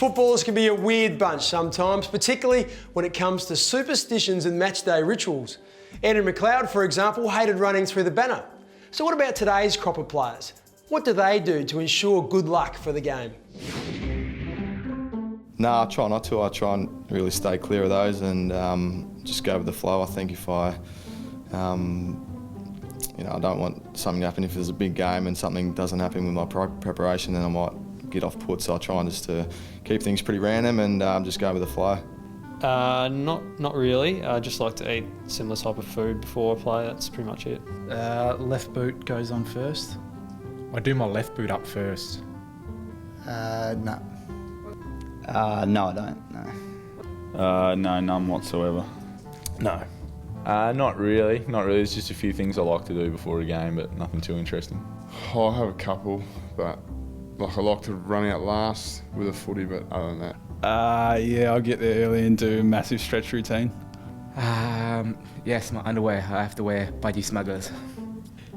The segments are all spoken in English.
Footballers can be a weird bunch sometimes, particularly when it comes to superstitions and matchday rituals. Andrew McLeod, for example, hated running through the banner. So what about today's crop of players? What do they do to ensure good luck for the game? No, I try not to. I try and really stay clear of those and just go with the flow. I think if I I don't want something to happen if there's a big game and something doesn't happen with my preparation, then I might get off put. So I try and just to keep things pretty random and just go with the flow. Not really. I just like to eat similar type of food before I play. That's pretty much it. Left boot goes on first. I do my left boot up first. No. No, I don't, no. No, none whatsoever. No. Not really. There's just a few things I like to do before a game, but nothing too interesting. I have a couple, but I like to run out last with a footy, but other than that. Yeah, I'll get there early and do a massive stretch routine. Yes, my underwear. I have to wear budgie smugglers.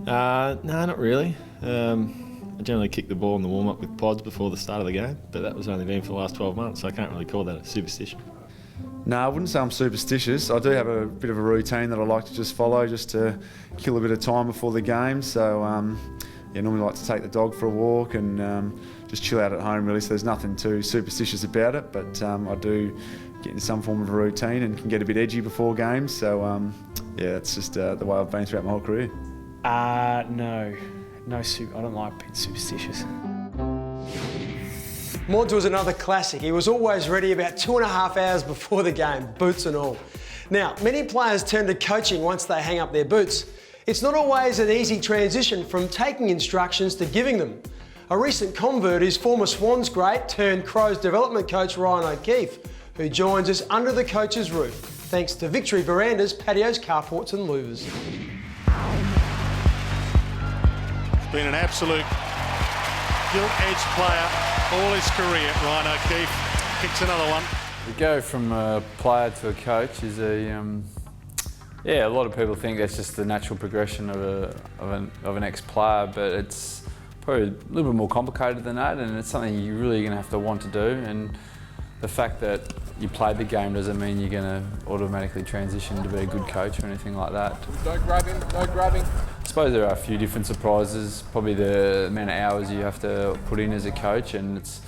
No, not really. I generally kick the ball in the warm-up with pods before the start of the game, but that was only been for the last 12 months, so I can't really call that a superstition. No, I wouldn't say I'm superstitious. I do have a bit of a routine that I like to just follow, just to kill a bit of time before the game. So, normally like to take the dog for a walk and just chill out at home, really. So there's nothing too superstitious about it, but I do get in some form of a routine and can get a bit edgy before games. So, that's just the way I've been throughout my whole career. No, I don't like being superstitious. Mods was another classic. He was always ready about 2.5 hours before the game, boots and all. Now, many players turn to coaching once they hang up their boots. It's not always an easy transition from taking instructions to giving them. A recent convert is former Swans great turned Crows development coach Ryan O'Keefe, who joins us under the coach's roof, thanks to Victory Verandas, patios, carports and louvers. He's been an absolute gilt-edged player all his career. Ryan O'Keefe kicks another one. To go from a player to a coach is a lot of people think that's just the natural progression of an ex-player, but it's probably a little bit more complicated than that, and it's something you're really going to have to want to do. And the fact that you played the game doesn't mean you're going to automatically transition to be a good coach or anything like that. Don't grab him, don't grab him. I suppose there are a few different surprises, probably the amount of hours you have to put in as a coach, and it's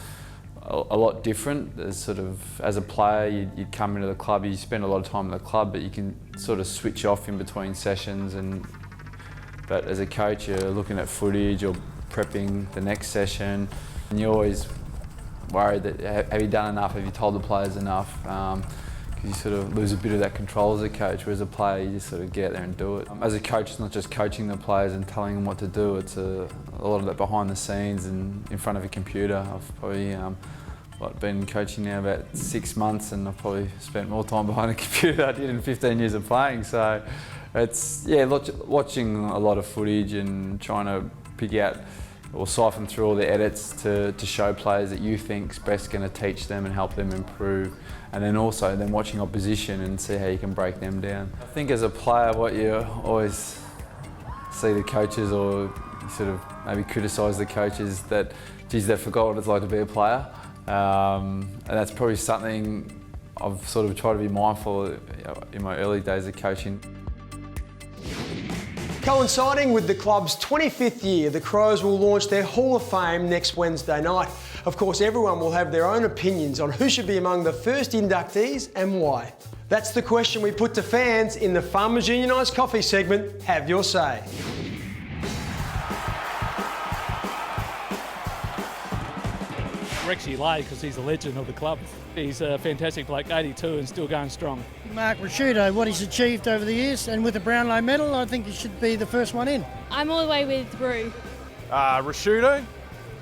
a lot different. There's sort of, as a player, you come into the club, you spend a lot of time in the club, but you can sort of switch off in between sessions. But as a coach, you're looking at footage or prepping the next session, and you're always worried that have you done enough, have you told the players enough? Because you sort of lose a bit of that control as a coach, whereas a player you just sort of get out there and do it. As a coach, it's not just coaching the players and telling them what to do, it's a lot of that behind the scenes and in front of a computer. I've probably been coaching now about 6 months, and I've probably spent more time behind a computer than I did in 15 years of playing. So it's, watching a lot of footage and trying to pick out or siphon through all the edits to show players that you think's best going to teach them and help them improve. And then also watching opposition and see how you can break them down. I think as a player, what you always see the coaches, or you sort of maybe criticise the coaches, that, geez, they forgot what it's like to be a player. And that's probably something I've sort of tried to be mindful in my early days of coaching. Coinciding with the club's 25th year, the Crows will launch their Hall of Fame next Wednesday night. Of course, everyone will have their own opinions on who should be among the first inductees and why. That's the question we put to fans in the Farmers Unionised Coffee segment, Have Your Say. Rexy Lay, because he's a legend of the club. He's a fantastic bloke, 82 and still going strong. Mark Rashudo, what he's achieved over the years, and with the Brownlow medal, I think he should be the first one in. I'm all the way with Rue. Rashudo,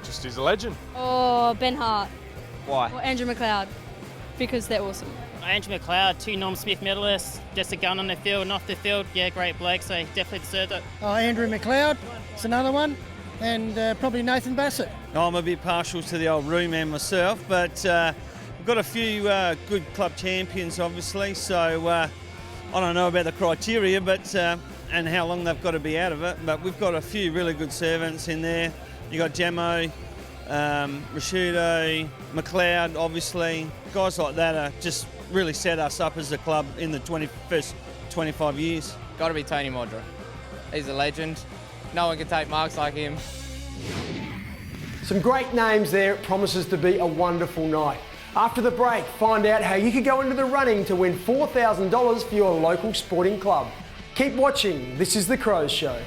just he's a legend. Or Ben Hart. Why? Or Andrew McLeod, because they're awesome. Andrew McLeod, 2 Norm Smith medalists, just a gun on the field and off the field. Yeah, great bloke, so he definitely deserved it. Andrew McLeod, it's another one, and probably Nathan Bassett. I'm a bit partial to the old Rue man myself, but we've got a few good club champions, obviously, so I don't know about the criteria and how long they've got to be out of it, but we've got a few really good servants in there. You got Jamo, Rashudo, McLeod, obviously. Guys like that are just really set us up as a club in the first 25 years. Got to be Tony Modra. He's a legend. No one can take marks like him. Some great names there. It promises to be a wonderful night. After the break, find out how you could go into the running to win $4,000 for your local sporting club. Keep watching. This is The Crows Show.